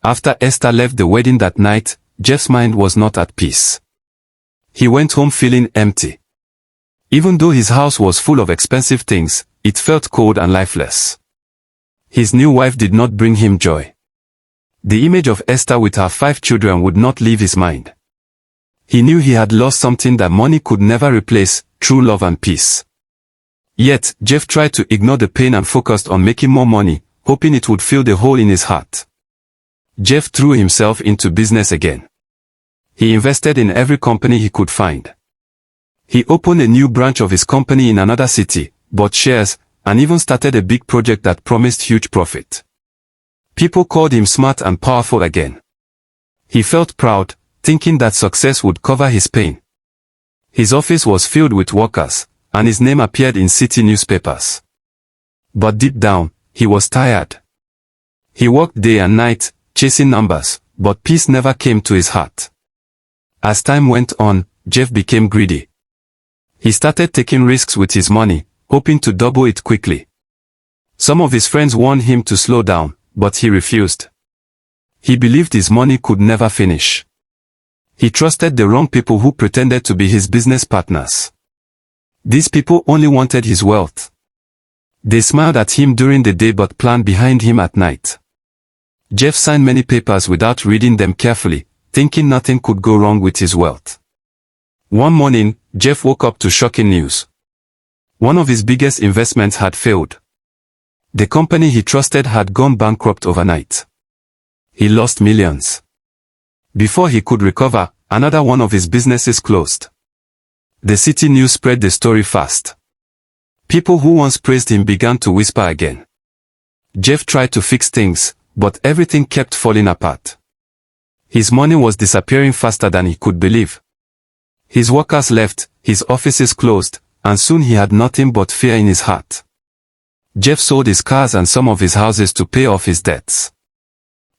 After Esther left the wedding that night, Jeff's mind was not at peace. He went home feeling empty. Even though his house was full of expensive things, it felt cold and lifeless. His new wife did not bring him joy. The image of Esther with her 5 children would not leave his mind. He knew he had lost something that money could never replace, true love and peace. Yet, Jeff tried to ignore the pain and focused on making more money, hoping it would fill the hole in his heart. Jeff threw himself into business again. He invested in every company he could find. He opened a new branch of his company in another city, bought shares, and even started a big project that promised huge profit. People called him smart and powerful again. He felt proud, thinking that success would cover his pain. His office was filled with workers, and his name appeared in city newspapers. But deep down, he was tired. He worked day and night, chasing numbers, but peace never came to his heart. As time went on, Jeff became greedy. He started taking risks with his money, hoping to double it quickly. Some of his friends warned him to slow down, but he refused. He believed his money could never finish. He trusted the wrong people who pretended to be his business partners. These people only wanted his wealth. They smiled at him during the day but planned behind him at night. Jeff signed many papers without reading them carefully, thinking nothing could go wrong with his wealth. One morning, Jeff woke up to shocking news. One of his biggest investments had failed. The company he trusted had gone bankrupt overnight. He lost millions. Before he could recover, another one of his businesses closed. The city news spread the story fast. People who once praised him began to whisper again. Jeff tried to fix things, but everything kept falling apart. His money was disappearing faster than he could believe. His workers left, his offices closed, and soon he had nothing but fear in his heart. Jeff sold his cars and some of his houses to pay off his debts.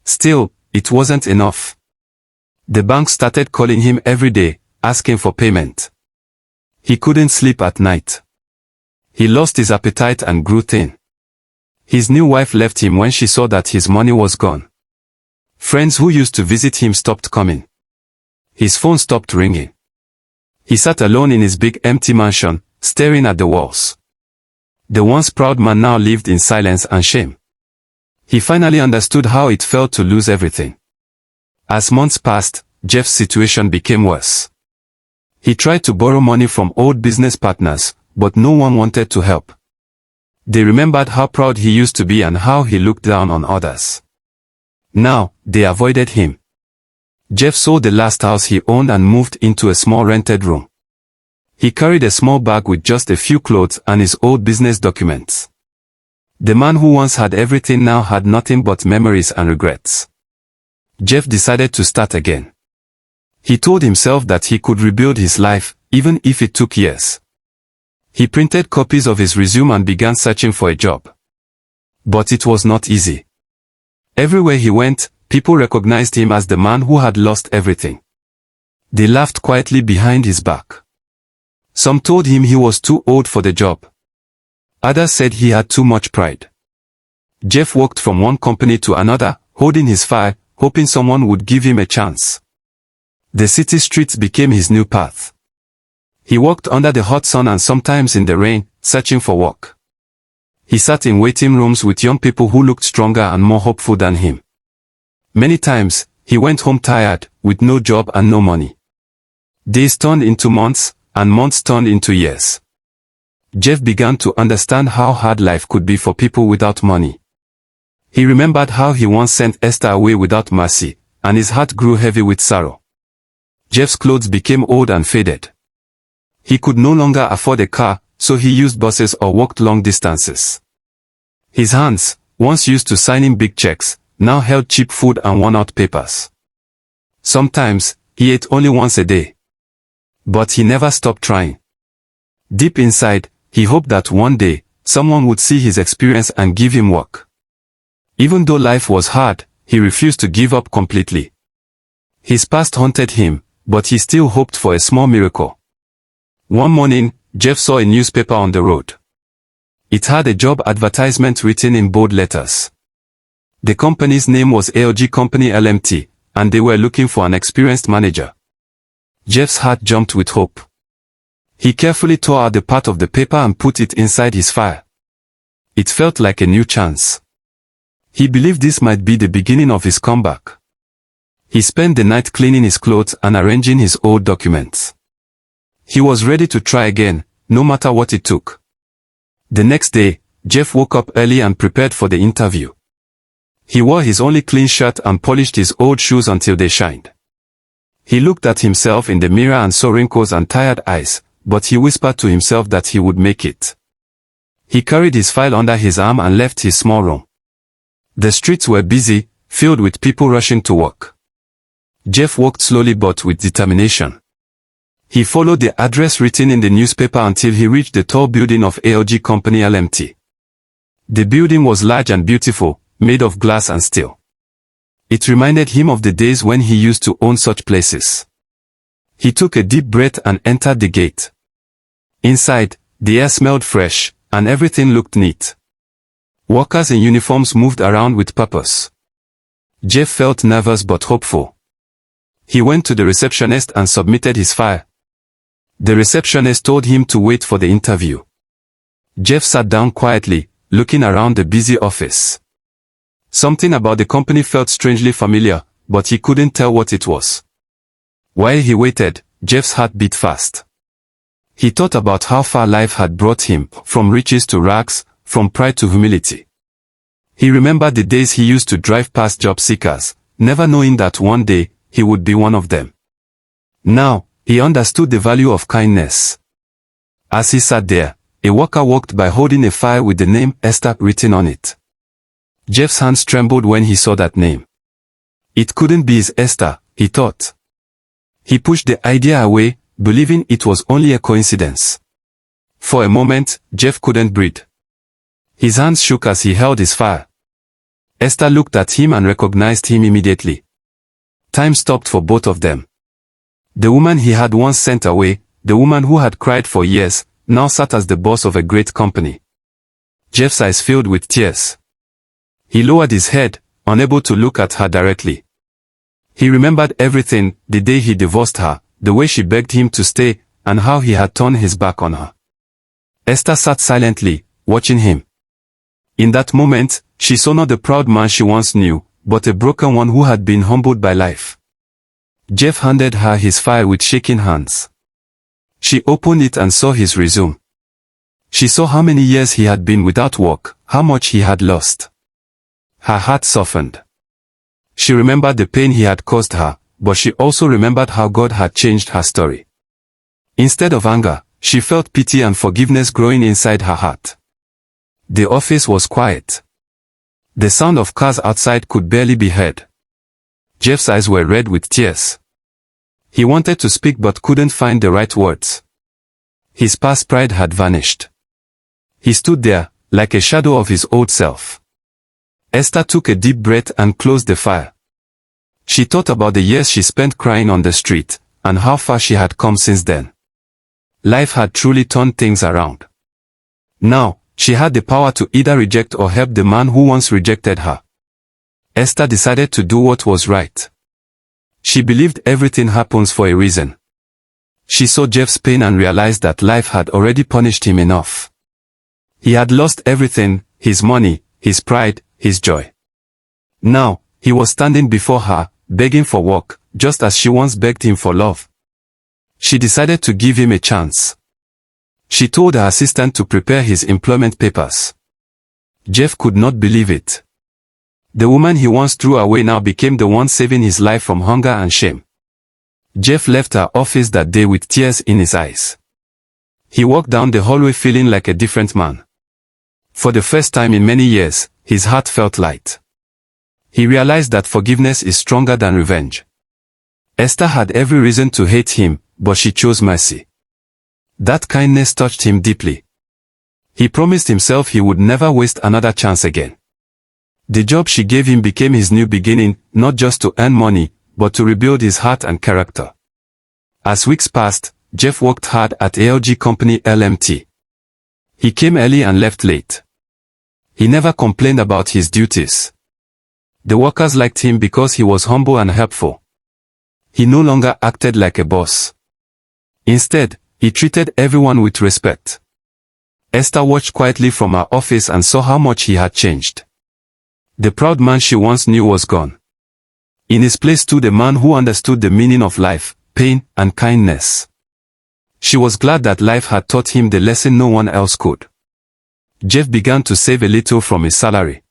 Still, it wasn't enough. The bank started calling him every day, asking for payment. He couldn't sleep at night. He lost his appetite and grew thin. His new wife left him when she saw that his money was gone. Friends who used to visit him stopped coming. His phone stopped ringing. He sat alone in his big empty mansion, staring at the walls. The once proud man now lived in silence and shame. He finally understood how it felt to lose everything. As months passed, Jeff's situation became worse. He tried to borrow money from old business partners, but no one wanted to help. They remembered how proud he used to be and how he looked down on others. Now, they avoided him. Jeff sold the last house he owned and moved into a small rented room. He carried a small bag with just a few clothes and his old business documents. The man who once had everything now had nothing but memories and regrets. Jeff decided to start again. He told himself that he could rebuild his life, even if it took years. He printed copies of his resume and began searching for a job. But it was not easy. Everywhere he went, people recognized him as the man who had lost everything. They laughed quietly behind his back. Some told him he was too old for the job. Others said he had too much pride. Jeff walked from one company to another, holding his fire, hoping someone would give him a chance. The city streets became his new path. He walked under the hot sun and sometimes in the rain, searching for work. He sat in waiting rooms with young people who looked stronger and more hopeful than him. Many times, he went home tired, with no job and no money. Days turned into months, and months turned into years. Jeff began to understand how hard life could be for people without money. He remembered how he once sent Esther away without mercy, and his heart grew heavy with sorrow. Jeff's clothes became old and faded. He could no longer afford a car, so he used buses or walked long distances. His hands, once used to signing big checks, now held cheap food and worn-out papers. Sometimes, he ate only once a day. But he never stopped trying. Deep inside, he hoped that one day, someone would see his experience and give him work. Even though life was hard, he refused to give up completely. His past haunted him, but he still hoped for a small miracle. One morning, Jeff saw a newspaper on the road. It had a job advertisement written in bold letters. The company's name was ALG Company LMT, and they were looking for an experienced manager. Jeff's heart jumped with hope. He carefully tore out the part of the paper and put it inside his file. It felt like a new chance. He believed this might be the beginning of his comeback. He spent the night cleaning his clothes and arranging his old documents. He was ready to try again, no matter what it took. The next day, Jeff woke up early and prepared for the interview. He wore his only clean shirt and polished his old shoes until they shined. He looked at himself in the mirror and saw wrinkles and tired eyes, but he whispered to himself that he would make it. He carried his file under his arm and left his small room. The streets were busy, filled with people rushing to work. Jeff walked slowly but with determination. He followed the address written in the newspaper until he reached the tall building of ALG Company LMT. The building was large and beautiful, made of glass and steel. It reminded him of the days when he used to own such places. He took a deep breath and entered the gate. Inside, the air smelled fresh, and everything looked neat. Workers in uniforms moved around with purpose. Jeff felt nervous but hopeful. He went to the receptionist and submitted his file. The receptionist told him to wait for the interview. Jeff sat down quietly, looking around the busy office. Something about the company felt strangely familiar, but he couldn't tell what it was. While he waited, Jeff's heart beat fast. He thought about how far life had brought him, from riches to rags, from pride to humility. He remembered the days he used to drive past job seekers, never knowing that one day, he would be one of them. Now, he understood the value of kindness. As he sat there, a worker walked by holding a file with the name Esther written on it. Jeff's hands trembled when he saw that name. It couldn't be his Esther, he thought. He pushed the idea away, believing it was only a coincidence. For a moment, Jeff couldn't breathe. His hands shook as he held his file. Esther looked at him and recognized him immediately. Time stopped for both of them. The woman he had once sent away, the woman who had cried for years, now sat as the boss of a great company. Jeff's eyes filled with tears. He lowered his head, unable to look at her directly. He remembered everything, the day he divorced her, the way she begged him to stay, and how he had turned his back on her. Esther sat silently, watching him. In that moment, she saw not the proud man she once knew, but a broken one who had been humbled by life. Jeff handed her his file with shaking hands. She opened it and saw his resume. She saw how many years he had been without work, how much he had lost. Her heart softened. She remembered the pain he had caused her, but she also remembered how God had changed her story. Instead of anger, she felt pity and forgiveness growing inside her heart. The office was quiet. The sound of cars outside could barely be heard. Jeff's eyes were red with tears. He wanted to speak but couldn't find the right words. His past pride had vanished. He stood there, like a shadow of his old self. Esther took a deep breath and closed the file. She thought about the years she spent crying on the street, and how far she had come since then. Life had truly turned things around. Now, she had the power to either reject or help the man who once rejected her. Esther decided to do what was right. She believed everything happens for a reason. She saw Jeff's pain and realized that life had already punished him enough. He had lost everything, his money, his pride, his joy. Now, he was standing before her, begging for work, just as she once begged him for love. She decided to give him a chance. She told her assistant to prepare his employment papers. Jeff could not believe it. The woman he once threw away now became the one saving his life from hunger and shame. Jeff left her office that day with tears in his eyes. He walked down the hallway feeling like a different man. For the first time in many years, his heart felt light. He realized that forgiveness is stronger than revenge. Esther had every reason to hate him, but she chose mercy. That kindness touched him deeply. He promised himself he would never waste another chance again. The job she gave him became his new beginning, not just to earn money, but to rebuild his heart and character. As weeks passed, Jeff worked hard at ALG Company LMT. He came early and left late. He never complained about his duties. The workers liked him because he was humble and helpful. He no longer acted like a boss. Instead, he treated everyone with respect. Esther watched quietly from her office and saw how much he had changed. The proud man she once knew was gone. In his place stood a man who understood the meaning of life, pain, and kindness. She was glad that life had taught him the lesson no one else could. Jeff began to save a little from his salary.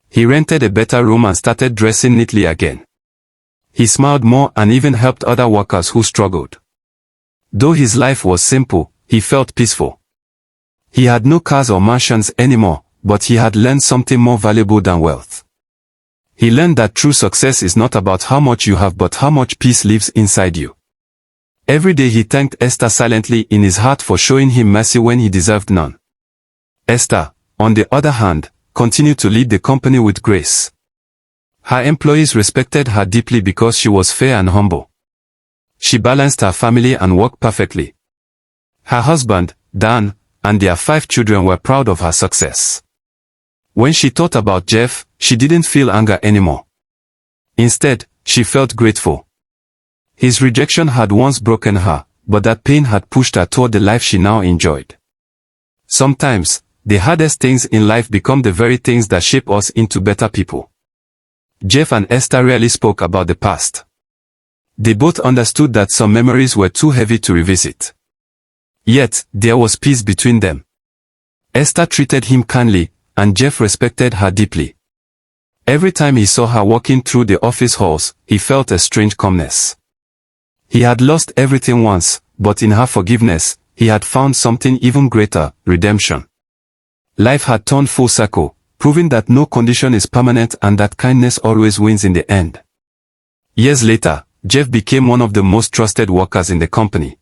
He rented a better room and started dressing neatly again. He smiled more and even helped other workers who struggled. Though his life was simple, he felt peaceful. He had no cars or mansions anymore, but he had learned something more valuable than wealth. He learned that true success is not about how much you have but how much peace lives inside you. Every day he thanked Esther silently in his heart for showing him mercy when he deserved none. Esther, on the other hand, continued to lead the company with grace. Her employees respected her deeply because she was fair and humble. She balanced her family and work perfectly. Her husband, Dan, and their 5 children were proud of her success. When she thought about Jeff, she didn't feel anger anymore. Instead, she felt grateful. His rejection had once broken her, but that pain had pushed her toward the life she now enjoyed. Sometimes, the hardest things in life become the very things that shape us into better people. Jeff and Esther rarely spoke about the past. They both understood that some memories were too heavy to revisit. Yet, there was peace between them. Esther treated him kindly, and Jeff respected her deeply. Every time he saw her walking through the office halls, he felt a strange calmness. He had lost everything once, but in her forgiveness, he had found something even greater, redemption. Life had turned full circle, proving that no condition is permanent and that kindness always wins in the end. Years later, Jeff became one of the most trusted workers in the company.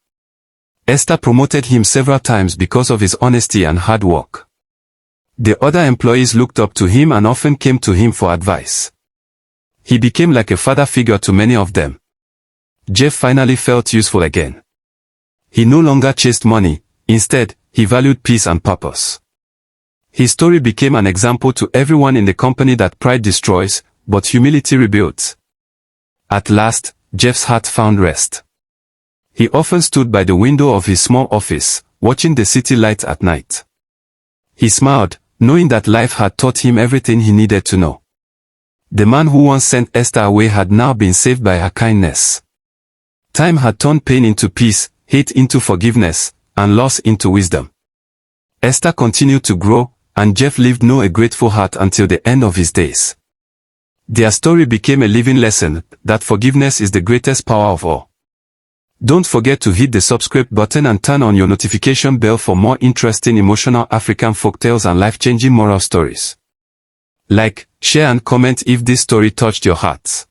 Esther promoted him several times because of his honesty and hard work. The other employees looked up to him and often came to him for advice. He became like a father figure to many of them. Jeff finally felt useful again. He no longer chased money, instead, he valued peace and purpose. His story became an example to everyone in the company that pride destroys, but humility rebuilds. At last, Jeff's heart found rest. He often stood by the window of his small office, watching the city lights at night. He smiled, knowing that life had taught him everything he needed to know. The man who once sent Esther away had now been saved by her kindness. Time had turned pain into peace, hate into forgiveness, and loss into wisdom. Esther continued to grow, and Jeff lived a grateful heart until the end of his days. Their story became a living lesson that forgiveness is the greatest power of all. Don't forget to hit the subscribe button and turn on your notification bell for more interesting emotional African folktales and life-changing moral stories. Like, share and comment if this story touched your heart.